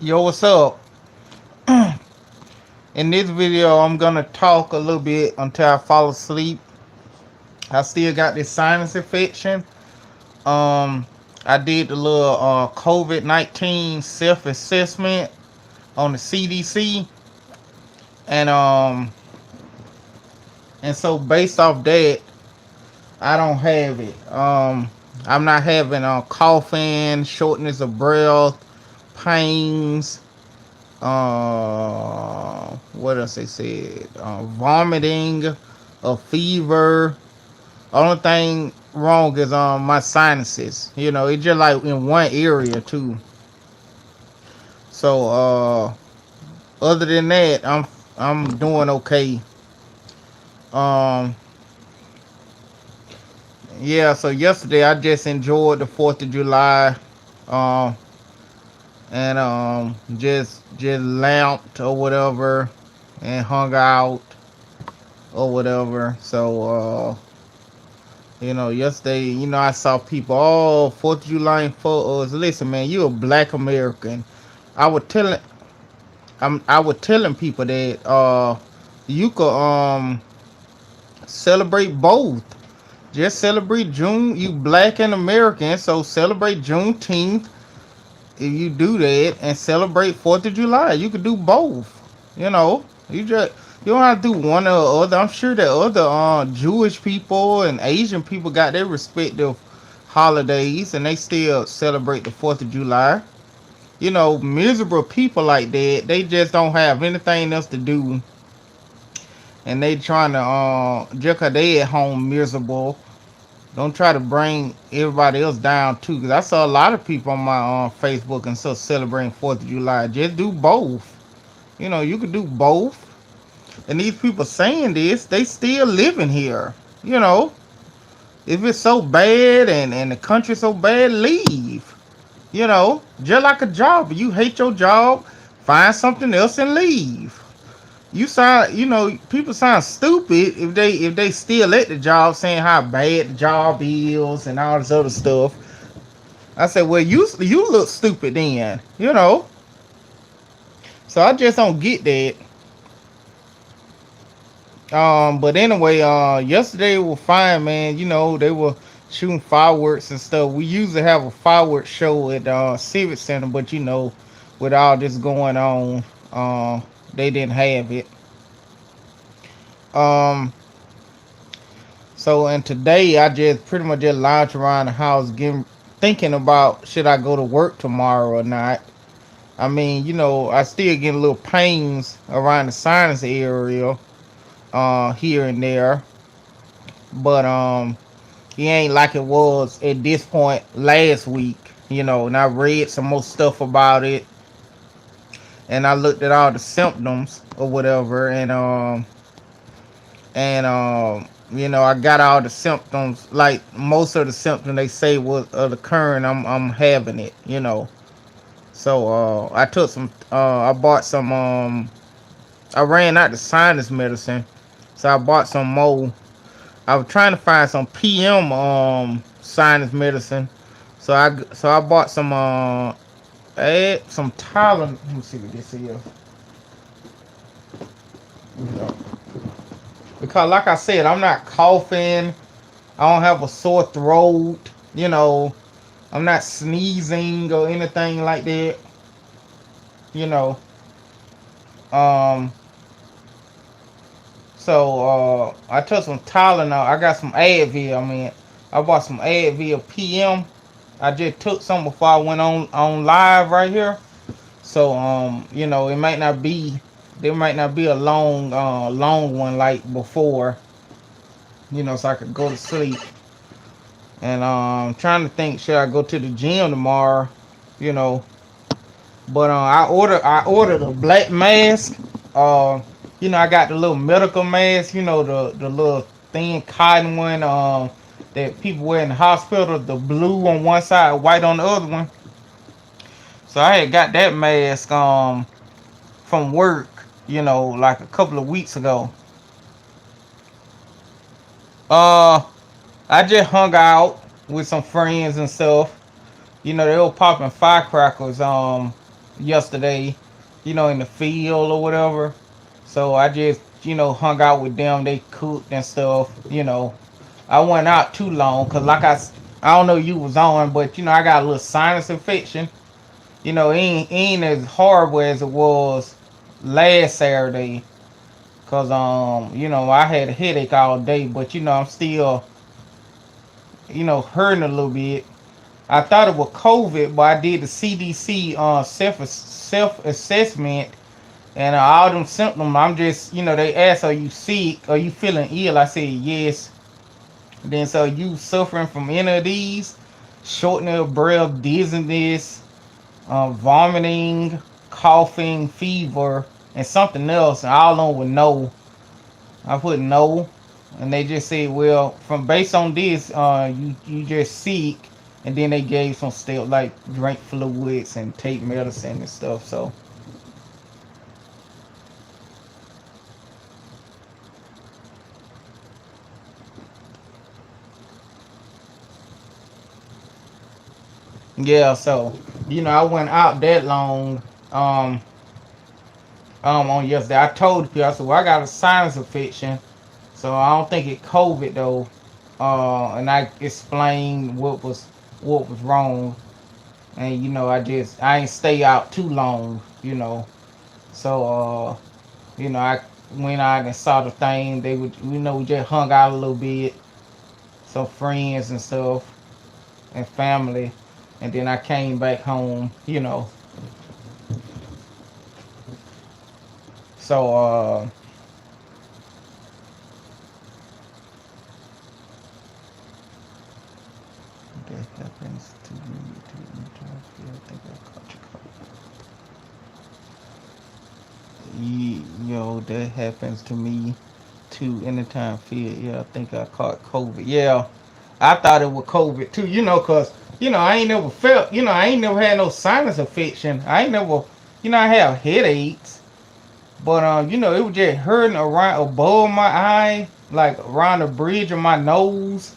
Yo, what's up? In this video, I'm gonna talk a little bit until I fall asleep. I still got this sinus infection. Um, I did the little COVID-19 self-assessment on the CDC, and so based off that, I don't have it. I'm not having coughing, shortness of breath, pains. What else they said? Vomiting, a fever. Only thing wrong is my sinuses. It's just like in one area too. So other than that, I'm doing okay. Um, yeah. So yesterday I just enjoyed the 4th of July. Um, and just lamped or whatever, and hung out or whatever. So yesterday, I saw people, oh, 4th of July photos. Listen, man, you a black American. I was telling I was telling people that you could celebrate both. Just celebrate June. You black and American, so celebrate Juneteenth. If you do that and celebrate 4th of July, you could do both. You don't have to do one or the other. I'm sure that other Jewish people and Asian people got their respective holidays and they still celebrate the 4th of July. Miserable people like that, they just don't have anything else to do, and they trying to just 'cause they at home miserable. Don't try to bring everybody else down too, because I saw a lot of people on my Facebook and stuff celebrating 4th of July. Just do both. You could do both. And these people saying this, they still living here. You know, if it's so bad and the country so bad, leave. Just like a job. You hate your job, find something else and leave. People sound stupid if they still at the job saying how bad the job is and all this other stuff. I said, well, you look stupid then. So I just don't get that. But anyway, yesterday was fine, man. They were shooting fireworks and stuff. We usually have a fireworks show at Civic Center, but with all this going on, they didn't have it. Um, and today I just pretty much just lounged around the house, thinking about should I go to work tomorrow or not. I mean, I still get little pains around the sinus area, here and there, but it ain't like it was at this point last week. And I read some more stuff about it, and I looked at all the symptoms or whatever, I got all the symptoms, like most of the symptoms they say was occurring. I'm having it. So I took some. I bought some. I ran out the sinus medicine, so I bought some more. I was trying to find some PM sinus medicine, so I bought some some Tylenol. Let me see what this is. Because like I said, I'm not coughing. I don't have a sore throat. I'm not sneezing or anything like that. You know. Um. So I took some Tylenol. I got some Advil. I bought some Advil PM. I just took some before I went on live right here. So it might not be there might not be a long one like before. So I could go to sleep. And trying to think, should I go to the gym tomorrow? You know, but I ordered a black mask. I got the little medical mask. The little thin cotton one. That people wear in the hospital. The blue on one side, white on the other one. So I had got that mask from work. Like a couple of weeks ago. Uh, I just hung out with some friends and stuff. They were popping firecrackers. yesterday, in the field or whatever. So I just, hung out with them. They cooked and stuff. I went out too long because, like I don't know you was on, but I got a little sinus infection. It ain't as horrible as it was last Saturday. Cause I had a headache all day, but I'm still, hurting a little bit. I thought it was COVID, but I did the CDC self assessment, and all them symptoms. I'm just, they asked, "Are you sick? Are you feeling ill?" I said yes. Then so you suffering from any of these? Shortness of breath, dizziness, vomiting, coughing, fever, and something else. And all of them with no. I put no, and they just said, well, from based on this, you just sick, and then they gave some stuff like drink fluids and take medicine and stuff. So yeah, so I went out that long. Um, on yesterday, I told people, I said, well, I got a sinus infection, so I don't think it COVID though. And I explained what was wrong, and I ain't stay out too long. So I went out and saw the thing. They would, we just hung out a little bit, some friends and stuff, and family, and then I came back home. So that happens to me too. I think I caught you. That happens to me too. Anytime feel, yeah, I think I caught COVID. Yeah, I thought it was COVID too. Cause I ain't never felt. I ain't never had no sinus infection. I ain't never. I have headaches, but it was just hurting around above my eye, like around the bridge of my nose,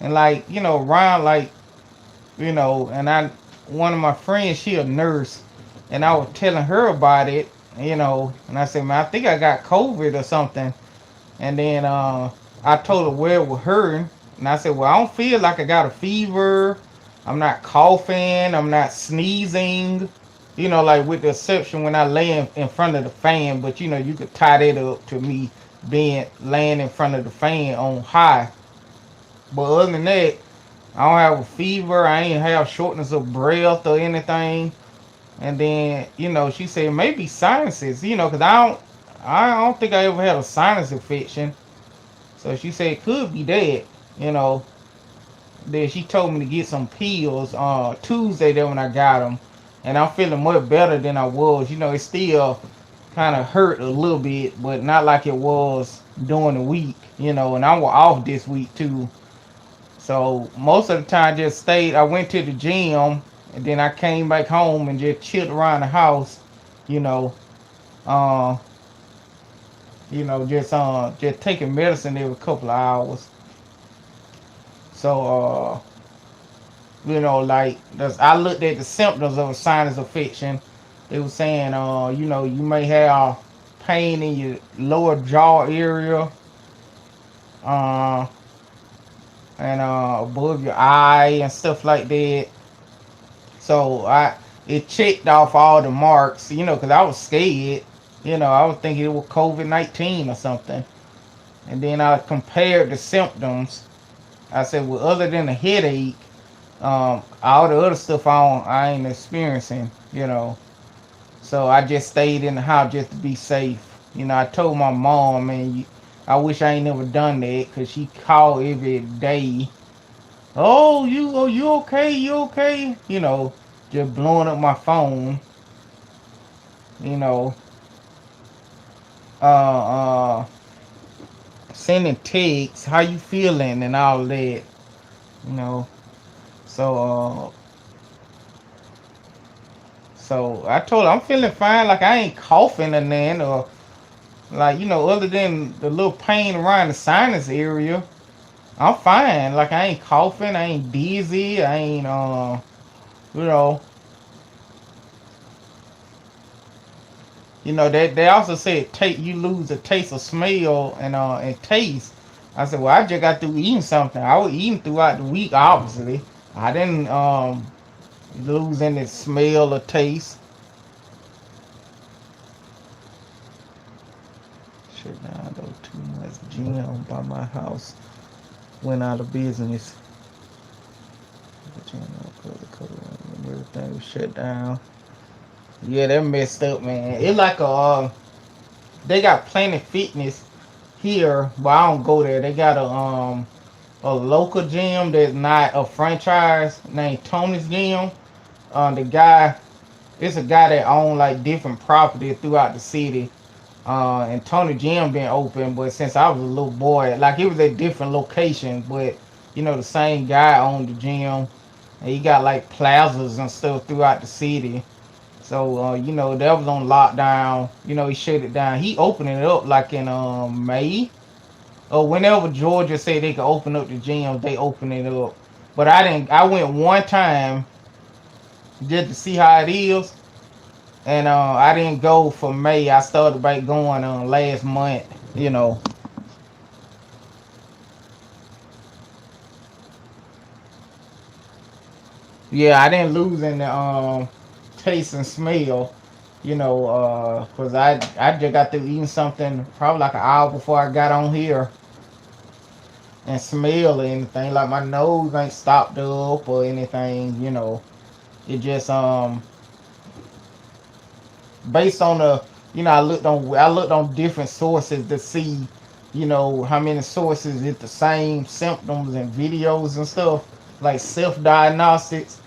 and like around like and one of my friends, she a nurse, and I was telling her about it, and I said, man, I think I got COVID or something, and then I told her where it was hurting, and I said, well, I don't feel like I got a fever, I'm not coughing, I'm not sneezing, like with the exception when I lay in front of the fan, but you could tie that up to me being laying in front of the fan on high, but other than that, I don't have a fever. I ain't have shortness of breath or anything. And then, she said maybe sinuses, because I don't think I ever had a sinus infection. So she said it could be that, you know. Then she told me to get some pills Tuesday there when I got them. And I'm feeling much better than I was. It still kind of hurt a little bit, but not like it was during the week, And I was off this week too. So most of the time, I just stayed. I went to the gym, and then I came back home and just chilled around the house. You know, uh, just taking medicine every couple of hours. So like I looked at the symptoms of a sinus infection. They were saying, you may have pain in your lower jaw area, uh, and above your eye and stuff like that. So it checked off all the marks, because I was scared. I was thinking it was COVID-19 or something. And then I compared the symptoms. I said, well, other than the headache, all the other stuff I ain't experiencing. So I just stayed in the house just to be safe. I told my mom, man, I wish I ain't never done that because she called every day. Oh, you okay? You okay? Just blowing up my phone. You know, uh, sending texts, how you feeling, and all that. You know, so so I told her I'm feeling fine. Like I ain't coughing or nothing, or like other than the little pain around the sinus area, I'm fine. Like I ain't coughing, I ain't dizzy, I ain't you know. You know, they also said take you lose the taste of smell and taste. I said, well, I just got through eating something. I was eating throughout the week, obviously. I didn't lose any smell or taste. Shut down though, too much gym by my house went out of business. Everything was shut down. Yeah, that messed up, man. It like they got Planet Fitness here, but I don't go there. They got a local gym that's not a franchise named Tony's Gym. The guy, it's a guy that own like different property throughout the city. And Tony Gym been open, but since I was a little boy, like it was at different locations, but you know the same guy owned the gym, and he got like plazas and stuff throughout the city. So you know that was on lockdown. You know he shut it down. He opened it up like in May or whenever Georgia said they could open up the gym, they opened it up. But I didn't. I went one time just to see how it is, and I didn't go for May. I started back going last month. You know, yeah, I didn't lose any taste and smell. You know, cause I just got through eating something probably like an hour before I got on here and smell or anything. Like my nose ain't stopped up or anything. You know, it just based on the I looked on different sources to see, you know, how many sources it's the same symptoms and videos and stuff like self diagnostics.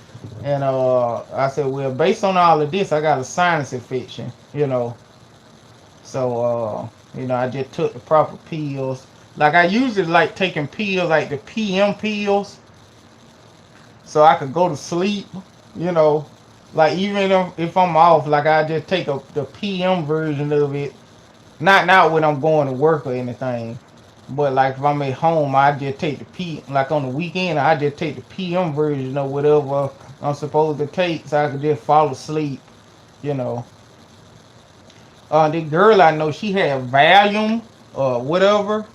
And I said, well, based on all of this, I got a sinus infection, you know. So you know, I just took the proper pills. Like I usually like taking pills like the PM pills so I could go to sleep, you know. Like even if I'm off, like I just take the PM version of it. Not when I'm going to work or anything, but like if I'm at home, I just take the like on the weekend, I just take the PM version or whatever I'm supposed to take, so I could just fall asleep, you know. The girl I know, she had Valium or whatever,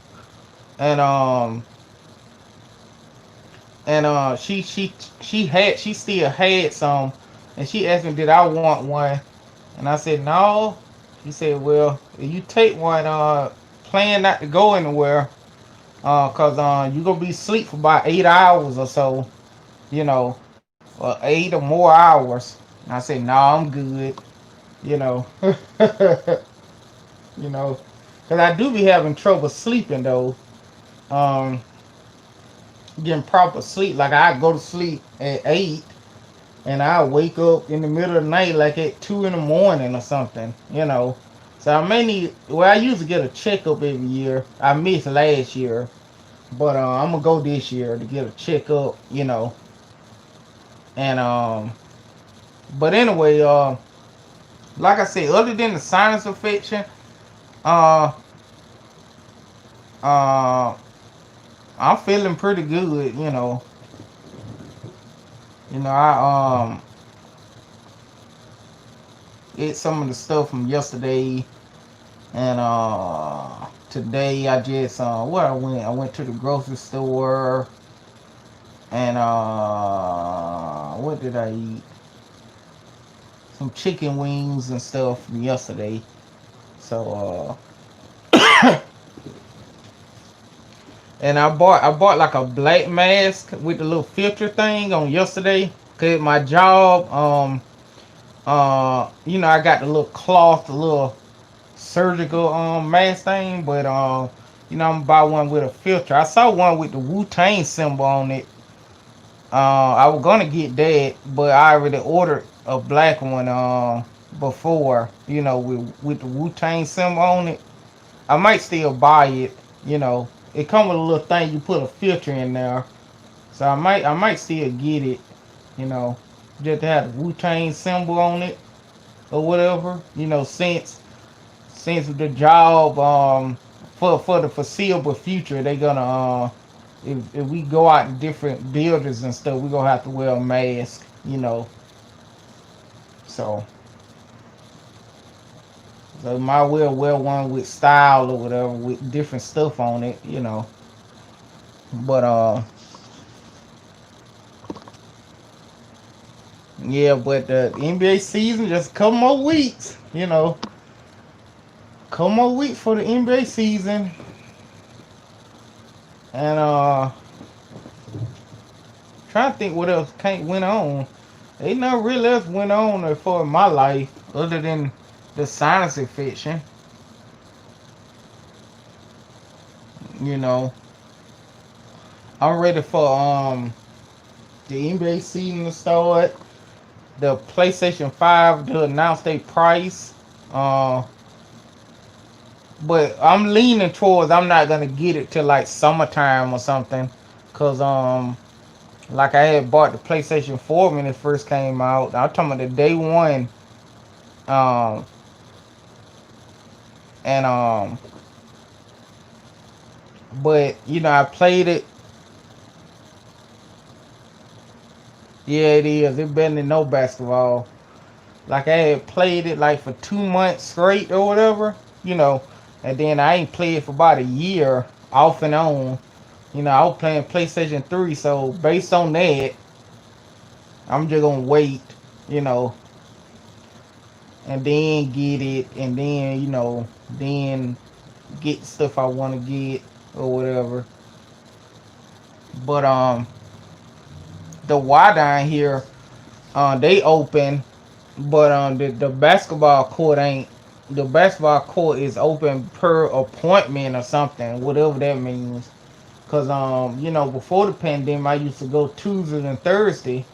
and she still had some, and she asked me did I want one, and I said no. She said, well, if you take one, plan not to go anywhere, cause you gonna be asleep for about 8 hours or so, you know, or 8 or more hours. And I said, no, I'm good, you know, you know, cause I do be having trouble sleeping though, um, getting proper sleep. Like I go to sleep at 8, and I wake up in the middle of the night like at 2 in the morning or something, you know. So I may need. Well, I used to get a checkup every year. I missed last year, but I'm gonna go this year to get a checkup, you know. And but anyway, like I said, other than the sinus infection, uh, uh, I'm feeling pretty good, you know. I ate some of the stuff from yesterday. And today I just where I went. I went to the grocery store and what did I eat? Some chicken wings and stuff from yesterday. So and I bought like a black mask with the little filter thing on yesterday. Cause my job you know I got the little cloth, the little surgical mask thing, but you know I'm gonna buy one with a filter. I saw one with the Wu-Tang symbol on it. I was gonna get that, but I already ordered a black one before, you know, with the Wu-Tang symbol on it. I might still buy it, you know. It come with a little thing you put a filter in there. So I might still get it, you know, just to have the Wu-Tang symbol on it or whatever, you know, since the job for the foreseeable future they gonna if we go out to different buildings and stuff we gonna have to wear a mask, you know. So So might well wear one with style or whatever, with different stuff on it, you know. But yeah, but the NBA season just a couple more weeks, you know. Couple more weeks for the NBA season. And trying to think what else can't went on. Ain't nothing really else went on for my life other than the science fiction. You know, I'm ready for the NBA season to start. The PlayStation 5 to announce their price. Uh, but I'm leaning towards I'm not gonna get it till like summertime or something, cause like I had bought the PlayStation 4 when it first came out. I'm talking about the day one. Um, and but you know I played it. Yeah, it is. It better than no basketball. Like I had played it like for 2 months straight or whatever, you know, and then I ain't played for about a year off and on. You know, I was playing PlayStation 3, so based on that, I'm just gonna wait, you know, and then get it, and then then get stuff I want to get or whatever. But the Y down here, they open, but the basketball court ain't. The basketball court is open per appointment or something, whatever that means. Cause before the pandemic, I used to go Tuesdays and Thursday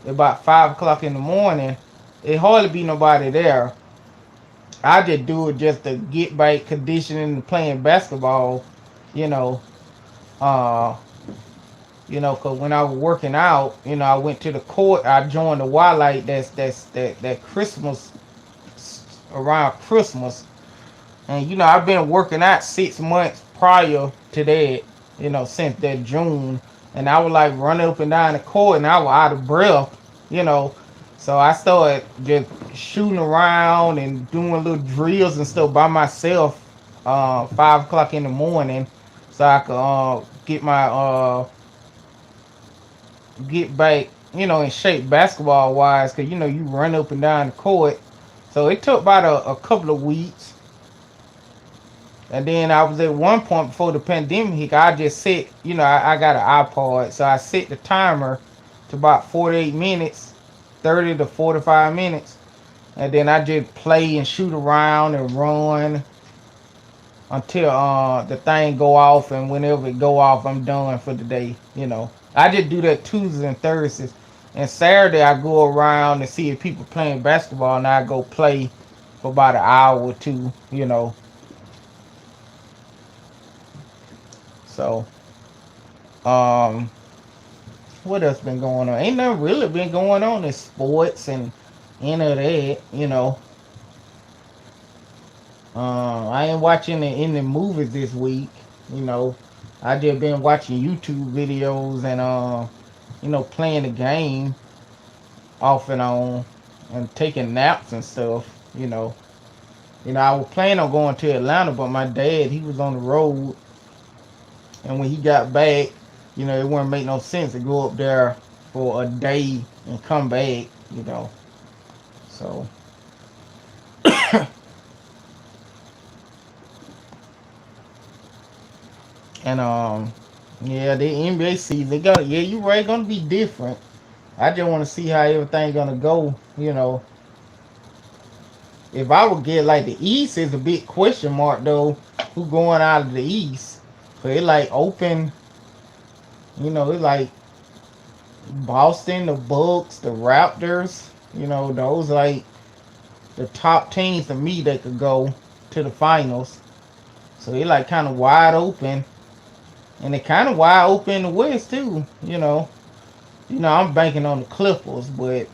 about 5 o'clock in the morning. It hardly be nobody there. I just do it just to get back conditioning and playing basketball, you know. Uh, cause when I was working out, I went to the court. I joined the Wildlight. That Christmas around Christmas, and I've been working out 6 months prior to that. Since that June, and I was like running up and down the court, and I was out of breath. You know, so I started just shooting around and doing little drills and stuff by myself. 5 o'clock in the morning, so I could get my get back, in shape basketball wise, because you run up and down the court. So it took about a couple of weeks, and then I was at one point before the pandemic. I just set, I got an iPod, so I set the timer to about 48 minutes, 30 to 45 minutes, and then I just play and shoot around and run until the thing go off, and whenever it go off, I'm done for the day. I just do that Tuesdays and Thursdays, and Saturday I go around and see if people playing basketball, and I go play for about an hour or two. So what else been going on? Ain't nothing really been going on in sports and any of that. I ain't watching any movies this week. You know, I just been watching YouTube videos and playing the game off and on and taking naps and stuff. I was planning on going to Atlanta, but my dad, he was on the road, and when he got back, it wouldn't make no sense to go up there for a day and come back. So and yeah, the NBA season, they got, yeah, you right, gonna be different. I just want to see how everything gonna go. If I would get like the East is a big question mark though. Who going out of the East? So it like open. It's like Boston, the Bucks, the Raptors. Those like the top teams to me that could go to the finals. So it like kind of wide open, and it kind of wide open in the West too. I'm banking on the Clippers, but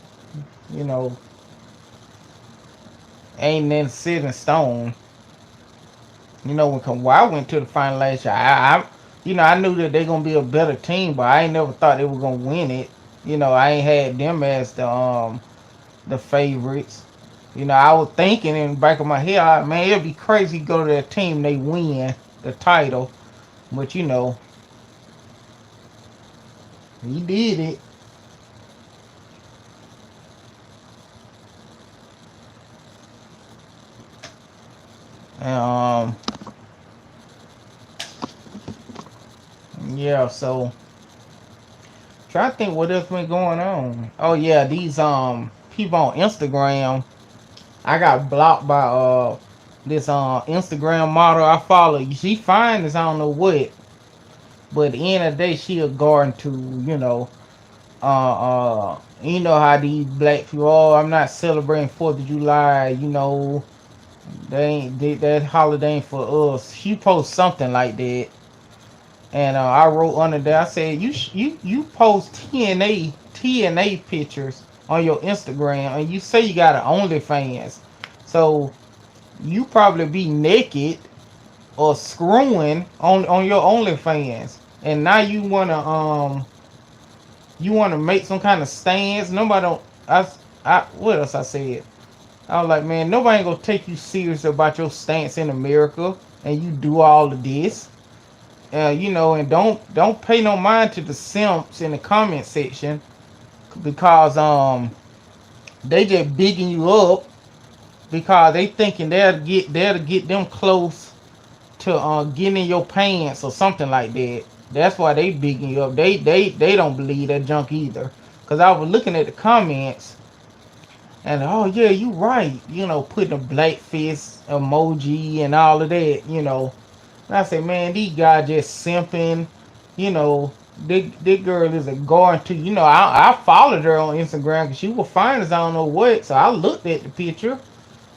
you know, ain't nothing set in stone. When Kawhi went to the final last year, I knew that they're gonna be a better team, but I ain't never thought they were gonna win it. I ain't had them as the favorites. You know, I was thinking in the back of my head, man, it'd be crazy to go to that team, they win the title. But you know, he did it. Um, yeah. So try to think what else been going on. Oh yeah, these people on Instagram. I got blocked by this Instagram model I follow. She fine as I don't know what, but at the end of the day, she a garden to you know how these black people. Oh, I'm not celebrating 4th of July. You know, that holiday ain't for us. She post something like that, and I wrote under there. I said you post TNA pictures on your Instagram, and you say you got an OnlyFans, so you probably be naked or screwing on your OnlyFans, and now you wanna make some kind of stance. Nobody don't. I what else I said? I was like, man, nobody ain't gonna take you serious about your stance in America, and you do all of this. You know, and don't pay no mind to the simps in the comment section because they just bigging you up because they thinking they'll get them close to getting in your pants or something like that. That's why they bigging you up. They don't believe that junk either. Cause I was looking at the comments and oh yeah, you right. You know, putting a black fist emoji and all of that. You know, and I say, man, these guys just simping. You know, this girl is a guard too. You know, I followed her on Instagram because she was fine as I don't know what. So I looked at the picture,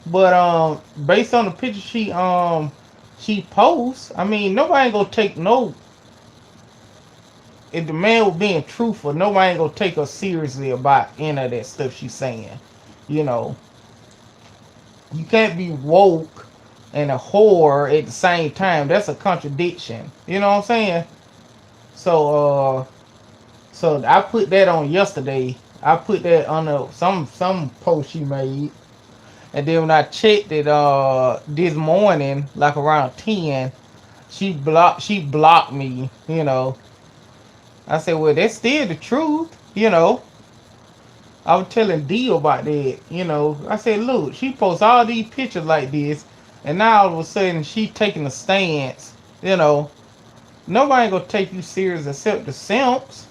but based on the picture she posts, I mean, nobody ain't gonna take no. If the man was being truthful, nobody ain't gonna take her seriously about any of that stuff she's saying. You know, you can't be woke and a whore at the same time. That's a contradiction. You know what I'm saying? So so I put that on yesterday. I put that on some post she made. And then when I checked it this morning, like around 10, she blocked me, you know. I said, well, that's still the truth, you know. I was telling D about that, you know. I said, look, she posts all these pictures like this, and now all of a sudden she taking a stance, you know. Nobody ain't gonna take you serious except the simps.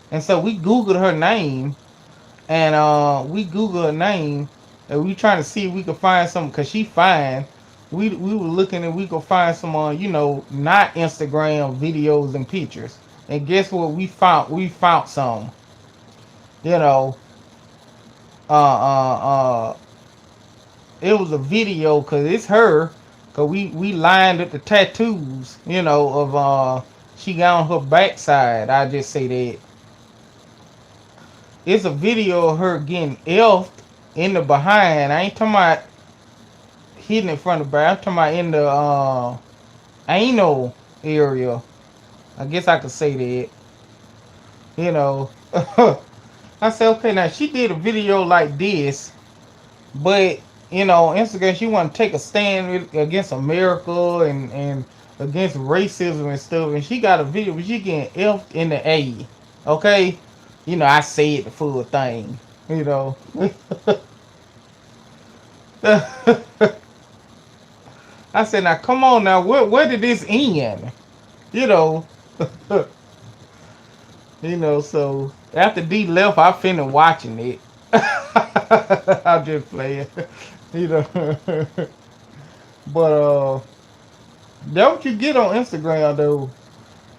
And so we Googled her name, and we Googled her name, and we trying to see if we could find some, cause she fine. We were looking and we could find some you know, not Instagram videos and pictures. And guess what we found? We found some. You know, uh, it was a video cause it's her. Cause we lined up the tattoos. You know of she got on her backside. I just say that it's a video of her getting elfed in the behind. I ain't talking about hidden in front of the back. I'm talking about in the anal area. I guess I could say that. You know. I said, okay, now she did a video like this, but you know, Instagram, she want to take a stand against America and against racism and stuff, and she got a video where she getting elfed in the A. Okay, you know, I say it the full thing. You know. I said, now come on now, where did this end? You know. You know, so after D left, I finished watching it. I'm just playing. You know. But that what you get on Instagram though.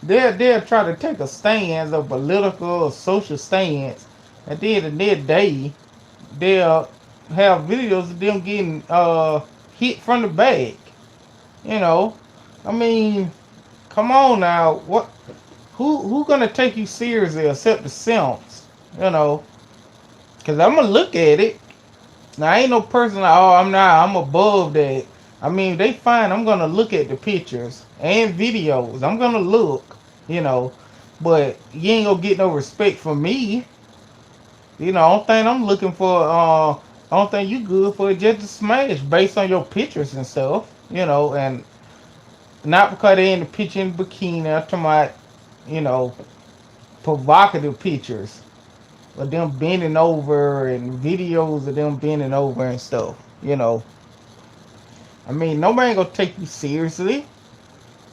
They'll try to take a stance, a political or social stance, and then the next day they'll have videos of them getting hit from the back. You know. I mean, come on now. Who gonna take you seriously except the simps? You know. Cause I'm gonna look at it. Now I ain't no person like, oh, I'm above that. I mean, they fine. I'm gonna look at the pictures and videos. I'm gonna look, you know, but you ain't gonna get no respect from me. You know, only thing I'm looking for Only thing you good for is just to smash based on your pictures and stuff, and not because they in the picture in bikini. I'm talking about, you know, provocative pictures of them bending over and videos of them bending over and stuff. I mean, nobody ain't gonna take you seriously.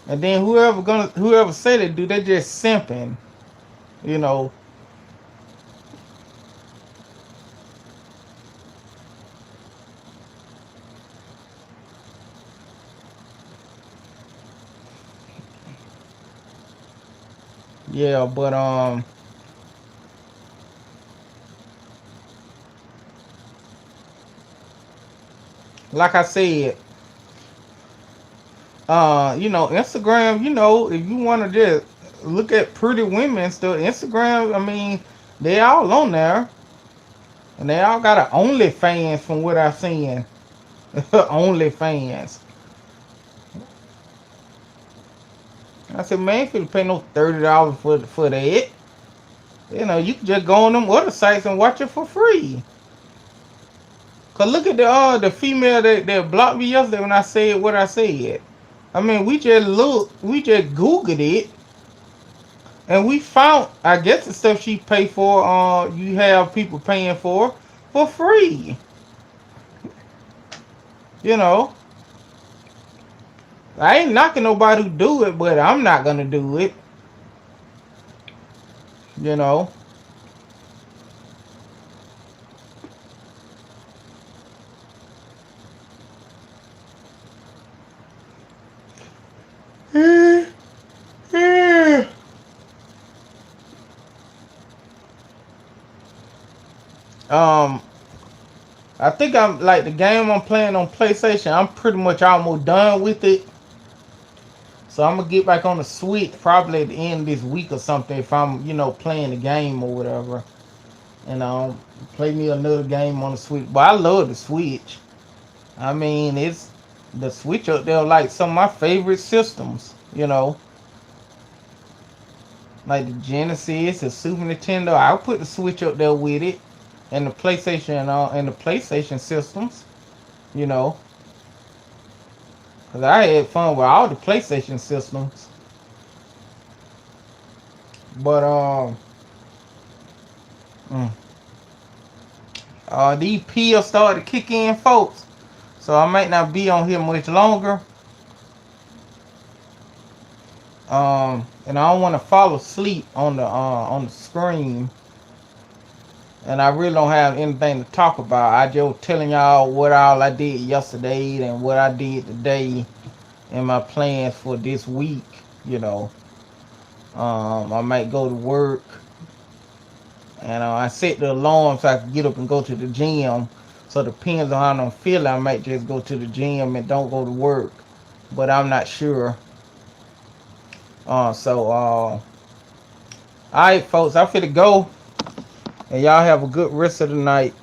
And then whoever said it, dude, they just simping. You know, yeah, but like I said, Instagram, if you want to just look at pretty women and stuff, Instagram, I mean, they all on there, and they all got an OnlyFans from what I've seen. OnlyFans. I said, man, if you pay no $30 for that, you can just go on them other sites and watch it for free. Cause look at the female that blocked me yesterday when I said what I said. I mean, we just Googled it, and we found, I guess, the stuff she paid for. You have people paying for free. You know, I ain't knocking nobody who do it, but I'm not gonna do it. You know. um, I think I'm like the game I'm playing on PlayStation. I'm pretty much almost done with it. So I'm gonna get back on the Switch probably at the end of this week or something if I'm, playing the game or whatever. And play me another game on the Switch. But I love the Switch. I mean, it's the Switch up there like some of my favorite systems. Like the Genesis, the Super Nintendo. I'll put the Switch up there with it, and the PlayStation systems. You know, because I had fun with all the PlayStation systems. But mm, these pills started to kick in, folks. So I might not be on here much longer. And I don't want to fall asleep on the screen. And I really don't have anything to talk about. I just telling y'all what all I did yesterday and what I did today and my plans for this week. You know, I might go to work, and I set the alarm so I can get up and go to the gym. So it depends on how I'm feeling. I might just go to the gym and don't go to work, but I'm not sure. All right, folks, I'm finna go, and y'all have a good rest of the night.